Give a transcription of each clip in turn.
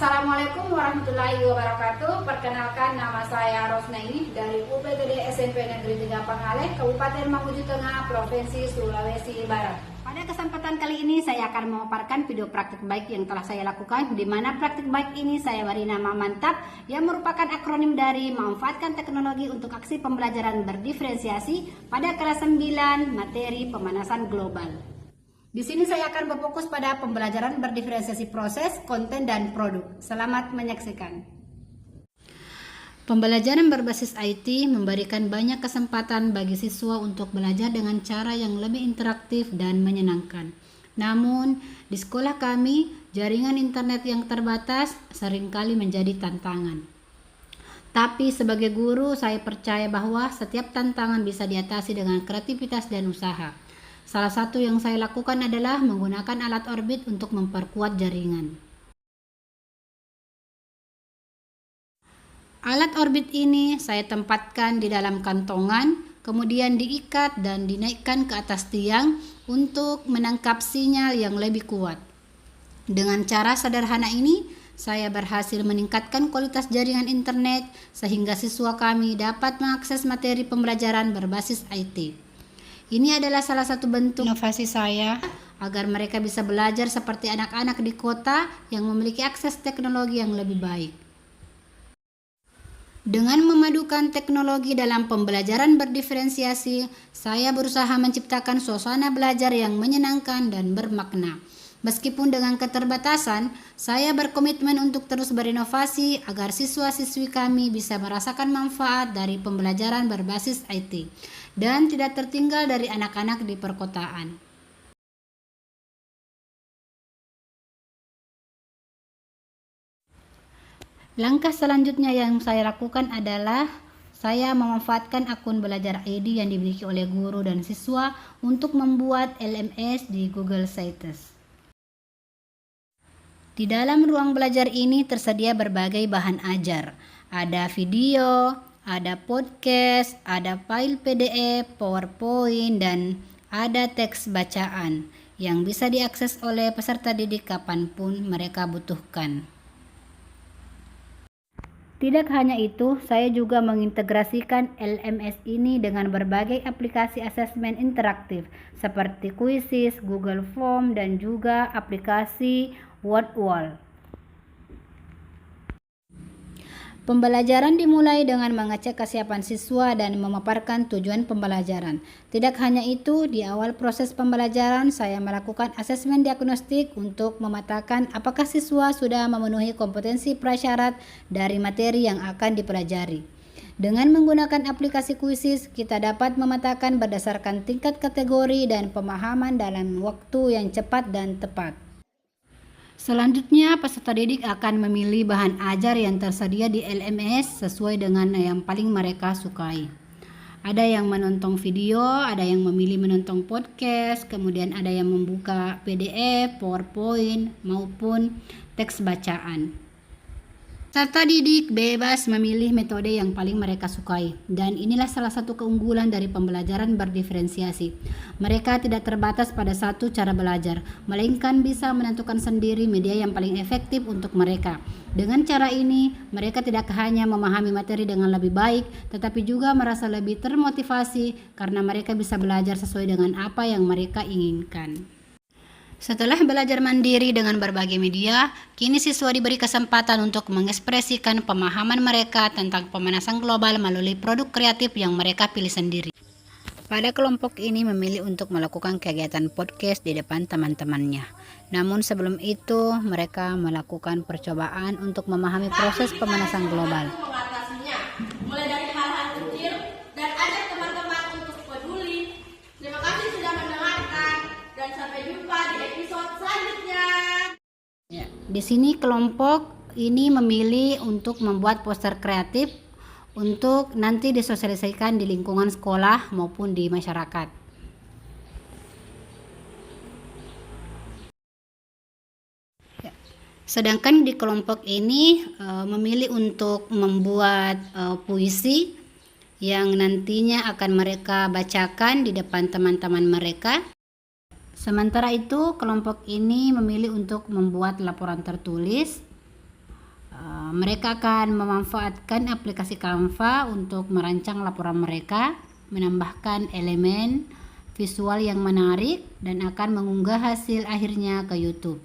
Assalamualaikum warahmatullahi wabarakatuh. Perkenalkan, nama saya Rosnaini dari UPTD SMP Negeri 3 Pangaleh, Kabupaten Mamuju Tengah, Provinsi Sulawesi Barat. Pada kesempatan kali ini saya akan memaparkan video praktik baik yang telah saya lakukan, di mana praktik baik ini saya beri nama Mantap, yang merupakan akronim dari memanfaatkan teknologi untuk aksi pembelajaran berdiferensiasi pada kelas 9 materi pemanasan global. Di sini saya akan berfokus pada pembelajaran berdiferensiasi proses, konten, dan produk. Selamat menyaksikan. Pembelajaran berbasis IT memberikan banyak kesempatan bagi siswa untuk belajar dengan cara yang lebih interaktif dan menyenangkan. Namun, di sekolah kami, jaringan internet yang terbatas seringkali menjadi tantangan. Tapi sebagai guru, saya percaya bahwa setiap tantangan bisa diatasi dengan kreativitas dan usaha. Salah satu yang saya lakukan adalah menggunakan alat orbit untuk memperkuat jaringan. Alat orbit ini saya tempatkan di dalam kantongan, kemudian diikat dan dinaikkan ke atas tiang untuk menangkap sinyal yang lebih kuat. Dengan cara sederhana ini, saya berhasil meningkatkan kualitas jaringan internet sehingga siswa kami dapat mengakses materi pembelajaran berbasis IT. Ini adalah salah satu bentuk inovasi saya agar mereka bisa belajar seperti anak-anak di kota yang memiliki akses teknologi yang lebih baik. Dengan memadukan teknologi dalam pembelajaran berdiferensiasi, saya berusaha menciptakan suasana belajar yang menyenangkan dan bermakna. Meskipun dengan keterbatasan, saya berkomitmen untuk terus berinovasi agar siswa-siswi kami bisa merasakan manfaat dari pembelajaran berbasis IT dan tidak tertinggal dari anak-anak di perkotaan. Langkah selanjutnya yang saya lakukan adalah saya memanfaatkan akun belajar ID yang dimiliki oleh guru dan siswa untuk membuat LMS di Google Sites. Di dalam ruang belajar ini tersedia berbagai bahan ajar. Ada video, ada podcast, ada file PDF, PowerPoint, dan ada teks bacaan yang bisa diakses oleh peserta didik kapanpun mereka butuhkan. Tidak hanya itu, saya juga mengintegrasikan LMS ini dengan berbagai aplikasi asesmen interaktif seperti Quizzes, Google Form, dan juga aplikasi WordWall. Pembelajaran dimulai dengan mengecek kesiapan siswa dan memaparkan tujuan pembelajaran. Tidak hanya itu, di awal proses pembelajaran saya melakukan asesmen diagnostik untuk memetakan apakah siswa sudah memenuhi kompetensi prasyarat dari materi yang akan dipelajari. Dengan menggunakan aplikasi Quizzes, kita dapat memetakan berdasarkan tingkat kategori dan pemahaman dalam waktu yang cepat dan tepat. Selanjutnya, peserta didik akan memilih bahan ajar yang tersedia di LMS sesuai dengan yang paling mereka sukai. Ada yang menonton video, ada yang memilih menonton podcast, kemudian ada yang membuka PDF, PowerPoint, maupun teks bacaan. Peserta didik bebas memilih metode yang paling mereka sukai, dan inilah salah satu keunggulan dari pembelajaran berdiferensiasi. Mereka tidak terbatas pada satu cara belajar, melainkan bisa menentukan sendiri media yang paling efektif untuk mereka. Dengan cara ini, mereka tidak hanya memahami materi dengan lebih baik, tetapi juga merasa lebih termotivasi karena mereka bisa belajar sesuai dengan apa yang mereka inginkan. Setelah belajar mandiri dengan berbagai media, kini siswa diberi kesempatan untuk mengekspresikan pemahaman mereka tentang pemanasan global melalui produk kreatif yang mereka pilih sendiri. Pada kelompok ini memilih untuk melakukan kegiatan podcast di depan teman-temannya. Namun sebelum itu, mereka melakukan percobaan untuk memahami proses pemanasan global. Mulai dari hal-hal kecil dan ajak teman-teman untuk peduli. Terima kasih sudah mendengarkan dan sampai jumpa di episode selanjutnya. Ya, di sini kelompok ini memilih untuk membuat poster kreatif untuk nanti disosialisasikan di lingkungan sekolah maupun di masyarakat. Ya. Sedangkan di kelompok ini memilih untuk membuat puisi yang nantinya akan mereka bacakan di depan teman-teman mereka. Sementara itu, kelompok ini memilih untuk membuat laporan tertulis Mereka akan memanfaatkan aplikasi Canva untuk merancang laporan mereka, menambahkan elemen visual yang menarik, dan akan mengunggah hasil akhirnya ke YouTube.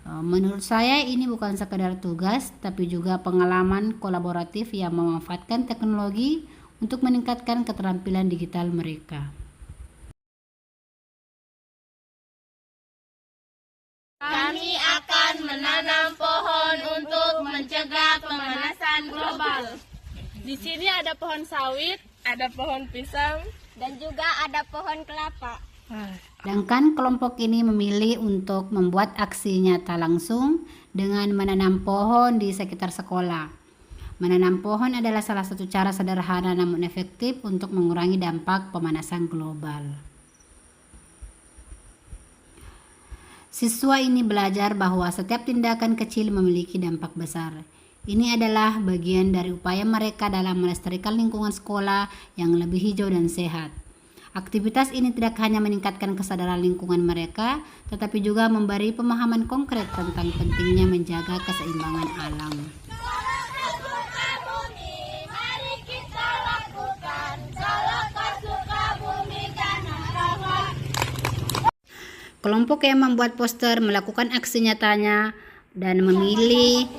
Menurut saya ini bukan sekadar tugas, tapi juga pengalaman kolaboratif yang memanfaatkan teknologi untuk meningkatkan keterampilan digital mereka. Kami akan menanam pohon untuk mencegah pemanasan global. Di sini ada pohon sawit, ada pohon pisang, Dan juga ada pohon kelapa. Sedangkan kelompok ini memilih untuk membuat aksi nyata langsung dengan menanam pohon di sekitar sekolah. Menanam pohon adalah salah satu cara sederhana namun efektif untuk mengurangi dampak pemanasan global. Siswa ini belajar bahwa setiap tindakan kecil memiliki dampak besar. Ini adalah bagian dari upaya mereka dalam melestarikan lingkungan sekolah yang lebih hijau dan sehat. Aktivitas ini tidak hanya meningkatkan kesadaran lingkungan mereka, tetapi juga memberi pemahaman konkret tentang pentingnya menjaga keseimbangan alam. Kelompok yang membuat poster melakukan aksi nyatanya dan memilih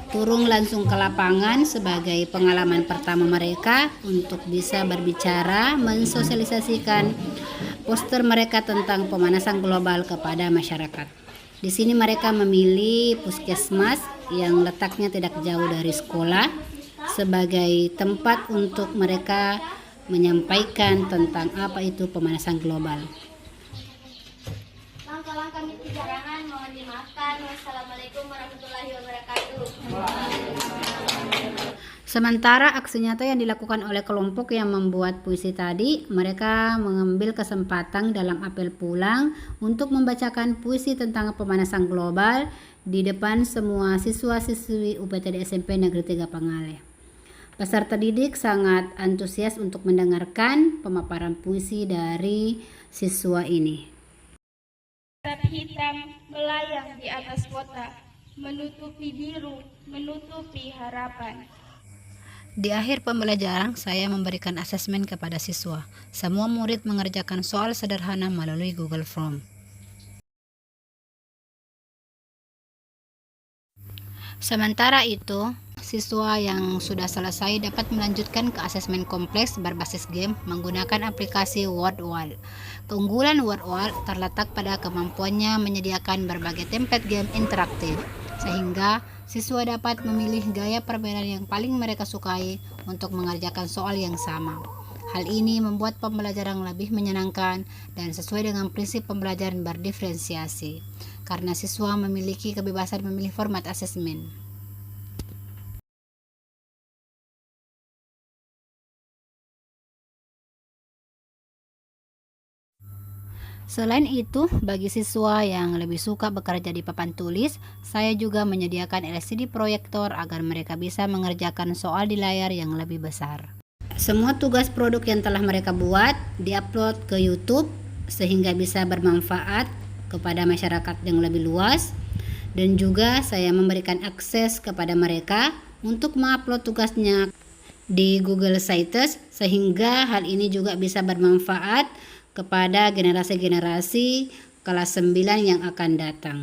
turun langsung ke lapangan sebagai pengalaman pertama mereka untuk bisa berbicara, mensosialisasikan poster mereka tentang pemanasan global kepada masyarakat. Di sini mereka memilih puskesmas yang letaknya tidak jauh dari sekolah sebagai tempat untuk mereka menyampaikan tentang apa itu pemanasan global. Langkah-langkah mitigasi mohon dimaafkan. Wassalamualaikum warahmatullahi wabarakatuh. Sementara aksi nyata yang dilakukan oleh kelompok yang membuat puisi tadi, mereka mengambil kesempatan dalam apel pulang untuk membacakan puisi tentang pemanasan global di depan semua siswa-siswi UPTD SMP Negeri 3 Pangaleh. Peserta didik sangat antusias untuk mendengarkan pemaparan puisi dari siswa ini. Sayap hitam melayang di atas kota, menutupi biru, menutupi harapan. Di akhir pembelajaran, saya memberikan asesmen kepada siswa. Semua murid mengerjakan soal sederhana melalui Google Form. Sementara itu, siswa yang sudah selesai dapat melanjutkan ke asesmen kompleks berbasis game menggunakan aplikasi WordWall. Keunggulan WordWall terletak pada kemampuannya menyediakan berbagai template game interaktif, sehingga siswa dapat memilih gaya permainan yang paling mereka sukai untuk mengerjakan soal yang sama. Hal ini membuat pembelajaran lebih menyenangkan dan sesuai dengan prinsip pembelajaran berdiferensiasi, karena siswa memiliki kebebasan memilih format asesmen. Selain itu, bagi siswa yang lebih suka bekerja di papan tulis, saya juga menyediakan LCD proyektor agar mereka bisa mengerjakan soal di layar yang lebih besar. Semua tugas produk yang telah mereka buat diupload ke YouTube sehingga bisa bermanfaat kepada masyarakat yang lebih luas, dan juga saya memberikan akses kepada mereka untuk mengupload tugasnya di Google Sites sehingga hal ini juga bisa bermanfaat kepada generasi-generasi kelas 9 yang akan datang.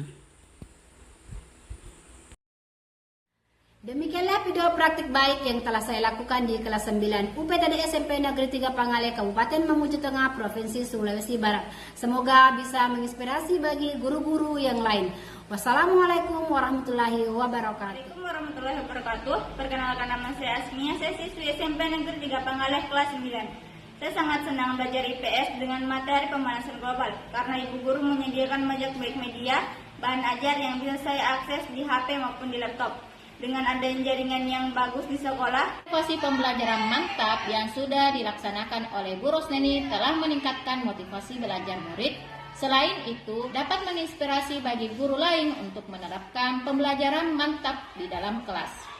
Demikianlah video praktik baik yang telah saya lakukan di kelas 9 UPTD SMP Negeri 3 Pangaleh, Kabupaten Mamuju Tengah, Provinsi Sulawesi Barat. Semoga bisa menginspirasi bagi guru-guru yang lain. Wassalamualaikum warahmatullahi wabarakatuh. Assalamualaikum warahmatullahi wabarakatuh. Perkenalkan, nama saya Asmia, saya siswi SMP Negeri 3 Pangaleh kelas 9. Saya sangat senang belajar IPS dengan materi pemanasan global karena ibu guru menyediakan banyak baik media, bahan ajar yang bisa saya akses di HP maupun di laptop. Dengan adanya jaringan yang bagus di sekolah, motivasi pembelajaran mantap yang sudah dilaksanakan oleh Bu Rosneni telah meningkatkan motivasi belajar murid. Selain itu, dapat menginspirasi bagi guru lain untuk menerapkan pembelajaran mantap di dalam kelas.